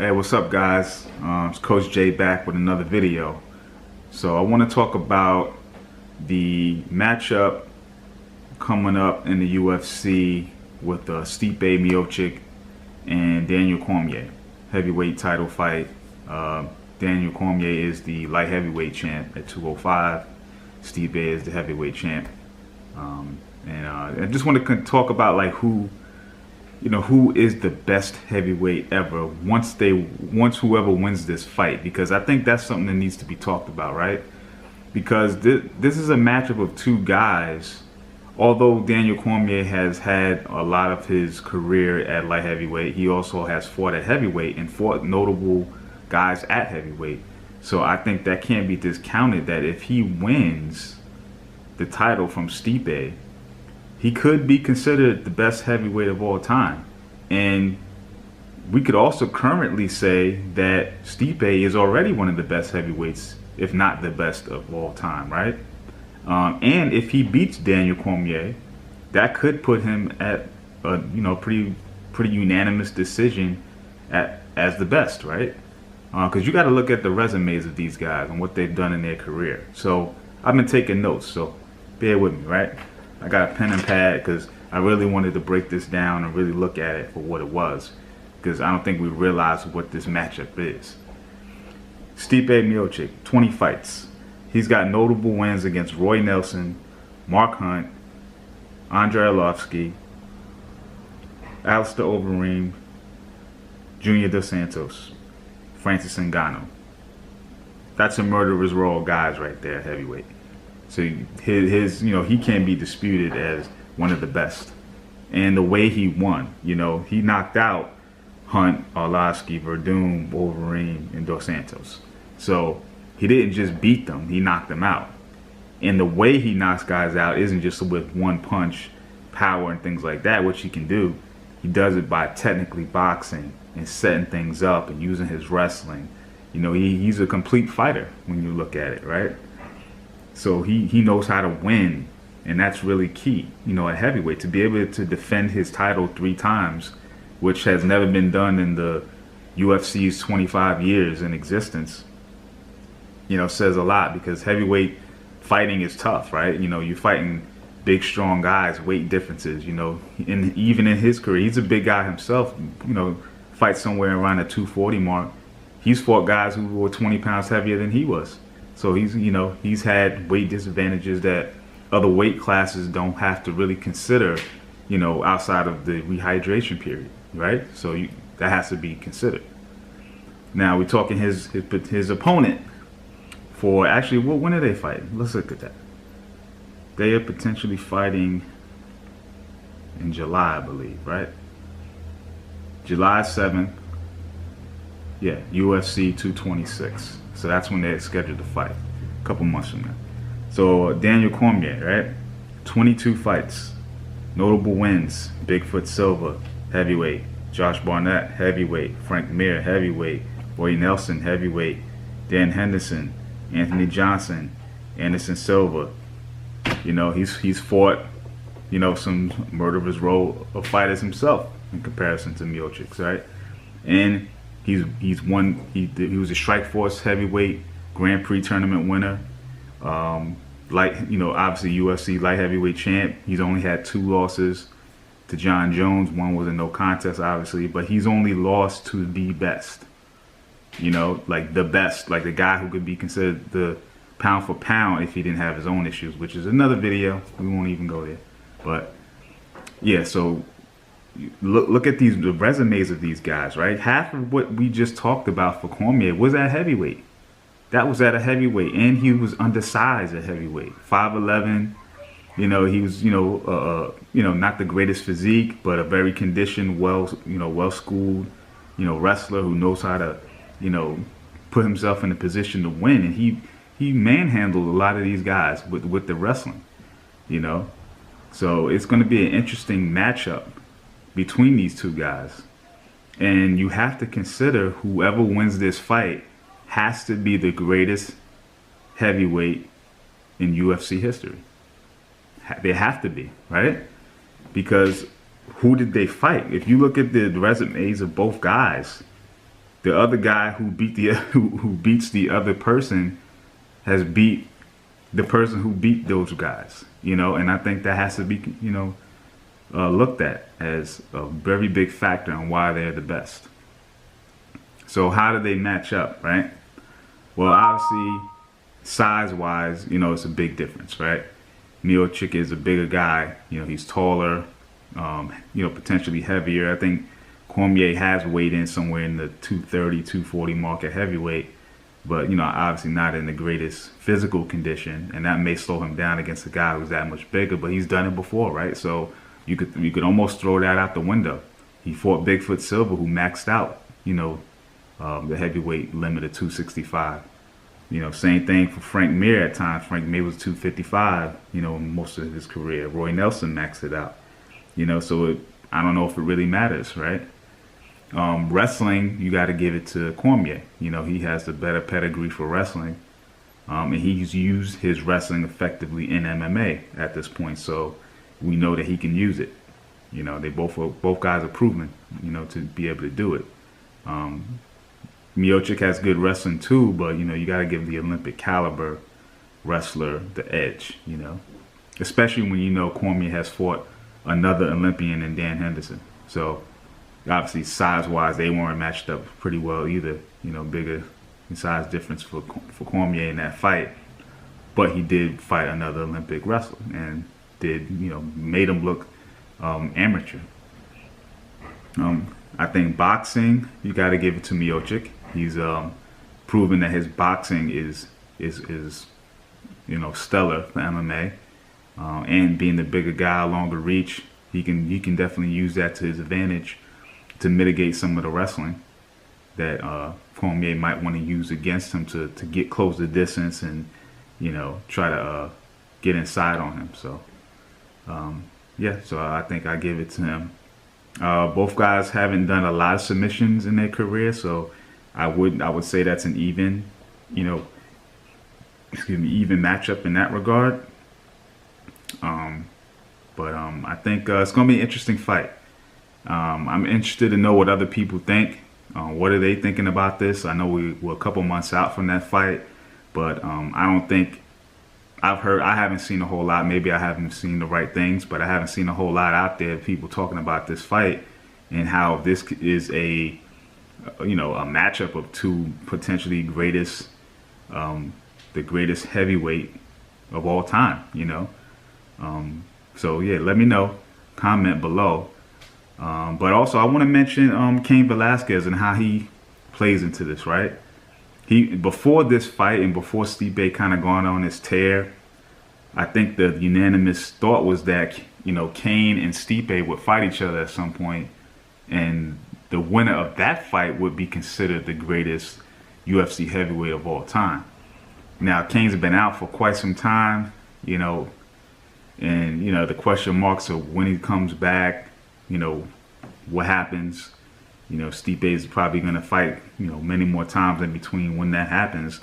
Hey, what's up, guys? It's Coach J back with another video. So I want to talk about the matchup coming up in the UFC with Stipe Miocic and Daniel Cormier, heavyweight title fight. Daniel Cormier is the light heavyweight champ at 205. Stipe is the heavyweight champ. I just want to talk about like who is the best heavyweight ever once whoever wins this fight, because I think that's something that needs to be talked about, right? Because this is a matchup of two guys. Although Daniel Cormier has had a lot of his career at light heavyweight, he also has fought at heavyweight and fought notable guys at heavyweight. So I think that can't be discounted, that if he wins the title from Stipe, he could be considered the best heavyweight of all time. And we could also currently say that Stipe is already one of the best heavyweights, if not the best of all time, right? And if he beats Daniel Cormier, that could put him at a pretty unanimous decision as the best, right? Because you got to look at the resumes of these guys and what they've done in their career. So I've been taking notes, so bear with me, right? I got a pen and pad because I really wanted to break this down and really look at it for what it was, because I don't think we realize what this matchup is. Stipe Miocic, 20 fights. He's got notable wins against Roy Nelson, Mark Hunt, Andrei Arlovski, Alistair Overeem, Junior Dos Santos, Francis Ngannou. That's a murderer's row of guys right there, heavyweight. So he can't be disputed as one of the best. And the way he won, he knocked out Hunt, Arlovski, Verdum, Overeem, and Dos Santos. So he didn't just beat them, he knocked them out. And the way he knocks guys out isn't just with one punch, power, and things like that, which he can do. He does it by technically boxing and setting things up and using his wrestling. He's a complete fighter when you look at it, right? So he knows how to win, and that's really key, at heavyweight, to be able to defend his title 3 times, which has never been done in the UFC's 25 years in existence. Says a lot, because heavyweight fighting is tough, right? You're fighting big, strong guys, weight differences, and even in his career, he's a big guy himself, fights somewhere around the 240 mark. He's fought guys who were 20 pounds heavier than he was. So he's had weight disadvantages that other weight classes don't have to really consider, outside of the rehydration period, right? So that has to be considered. Now we're talking his opponent for actually, when are they fighting? Let's look at that. They are potentially fighting in July, I believe, right? July 7th. Yeah, UFC 226. So that's when they're scheduled to fight, a couple months from now. So Daniel Cormier, right? 22 fights, notable wins: Bigfoot Silva, heavyweight; Josh Barnett, heavyweight; Frank Mir, heavyweight; Roy Nelson, heavyweight; Dan Henderson, Anthony Johnson, Anderson Silva. He's fought, some murderer's row of fighters himself in comparison to Miocics, right? And he was a Strikeforce heavyweight Grand Prix tournament winner. Obviously UFC light heavyweight champ. He's only had 2 losses to John Jones. One was a no contest, obviously, but he's only lost to the best. Like the best, like the guy who could be considered the pound for pound if he didn't have his own issues, which is another video. We won't even go there. But yeah, so look at the resumes of these guys, right? Half of what we just talked about for Cormier was at heavyweight. That was at a heavyweight, and he was undersized at heavyweight, 5'11". He was not the greatest physique, but a very conditioned, well-schooled, wrestler who knows how to put himself in a position to win. And he manhandled a lot of these guys with the wrestling. So it's going to be an interesting matchup between these two guys, and you have to consider whoever wins this fight has to be the greatest heavyweight in UFC history. They have to be, right? Because who did they fight? If you look at the resumes of both guys, the other guy who beat the who beats the other person has beat the person who beat those guys, you know, and I think that has to be, you know, looked at as a very big factor on why they're the best. So how do they match up, right? Well, obviously, size-wise, you know, it's a big difference, right? Miocic is a bigger guy, you know, he's taller, you know, potentially heavier. I think Cormier has weighed in somewhere in the 230, 240 mark at heavyweight, but, you know, obviously not in the greatest physical condition, and that may slow him down against a guy who's that much bigger, but he's done it before, right? So you could almost throw that out the window. He fought Bigfoot Silva, who maxed out, you know, the heavyweight limit of 265. You know, same thing for Frank Mir at times. Frank Mir was 255, you know, most of his career. Roy Nelson maxed it out. You know, so I don't know if it really matters, right? Wrestling, you got to give it to Cormier. You know, he has the better pedigree for wrestling. And he's used his wrestling effectively in MMA at this point. So we know that he can use it. You know, both guys are proven, you know, to be able to do it. Miocic has good wrestling too, but, you know, you got to give the Olympic caliber wrestler the edge, you know, especially when you know Cormier has fought another Olympian in Dan Henderson. So obviously size-wise, they weren't matched up pretty well either. You know, bigger size difference for Cormier in that fight, but he did fight another Olympic wrestler and did, you know, made him look amateur. I think boxing, you got to give it to Miocic. He's proven that his boxing is you know, stellar for MMA, and being the bigger guy, longer reach, he can definitely use that to his advantage to mitigate some of the wrestling that Cormier might want to use against him to get close the distance and, you know, try to get inside on him. So yeah, so I think I give it to him. Both guys haven't done a lot of submissions in their career, so I would say that's an even, you know, even matchup in that regard. But I think it's going to be an interesting fight. I'm interested to know what other people think. What are they thinking about this? I know we're a couple months out from that fight, but I don't think I haven't seen a whole lot. Maybe I haven't seen the right things, but I haven't seen a whole lot out there of people talking about this fight and how this is a, you know, a matchup of two potentially greatest, the greatest heavyweight of all time, you know. So yeah, let me know, comment below. But also I want to mention Cain Velasquez and how he plays into this, right? Before this fight and before Stipe kind of gone on his tear, I think the unanimous thought was that, you know, Cain and Stipe would fight each other at some point, and the winner of that fight would be considered the greatest UFC heavyweight of all time. Now, Cain's been out for quite some time, you know, and, you know, the question marks of when he comes back, you know, what happens. You know, Stipe is probably going to fight, you know, many more times in between when that happens.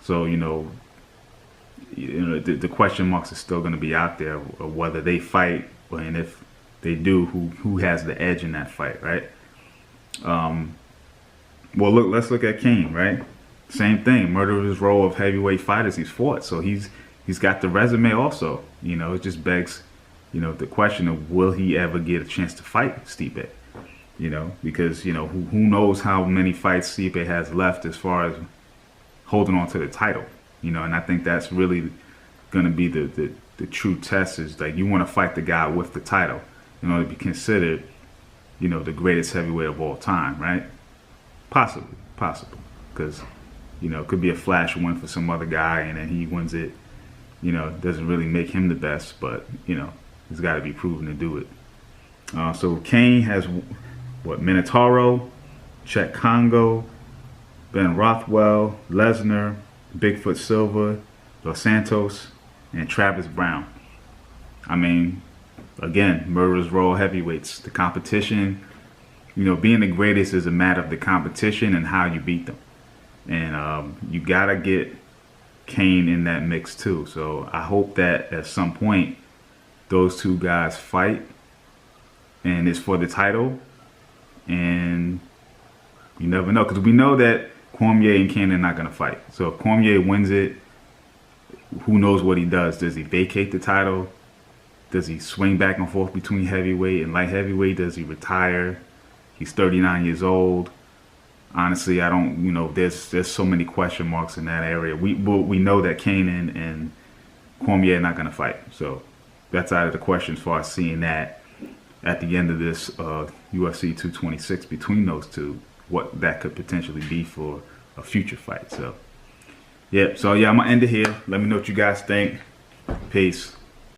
So, you know, the question marks are still going to be out there of whether they fight, and if they do, who has the edge in that fight, right? Well, let's look at Cain, right? Same thing, murderer's row of heavyweight fighters he's fought. So he's got the resume also. You know, it just begs, you know, the question of will he ever get a chance to fight Stipe? You know, because, you know, who knows how many fights Stipe has left as far as holding on to the title, you know, and I think that's really going to be the true test, is like you want to fight the guy with the title in order to be considered, you know, the greatest heavyweight of all time, right? Possible, because, you know, it could be a flash win for some other guy and then he wins it, you know, doesn't really make him the best, but, you know, he's got to be proven to do it. So Cain has what, Minotauro, Chet Congo, Ben Rothwell, Lesnar, Bigfoot Silva, Dos Santos, and Travis Brown. I mean, again, murderer's row heavyweights. The competition, you know, being the greatest is a matter of the competition and how you beat them. And you got to get Cain in that mix too. So I hope that at some point those two guys fight and it's for the title. And, you never know, because we know that Cormier and Cain are not going to fight. So if Cormier wins it, who knows what he does? Does he vacate the title? Does he swing back and forth between heavyweight and light heavyweight? Does he retire? He's 39 years old. Honestly, I don't, there's so many question marks in that area. We know that Cain and Cormier are not going to fight. So that's out of the question as far as seeing that at the end of this UFC 226 between those two, what that could potentially be for a future fight. So, yeah, I'm going to end it here. Let me know what you guys think. Peace.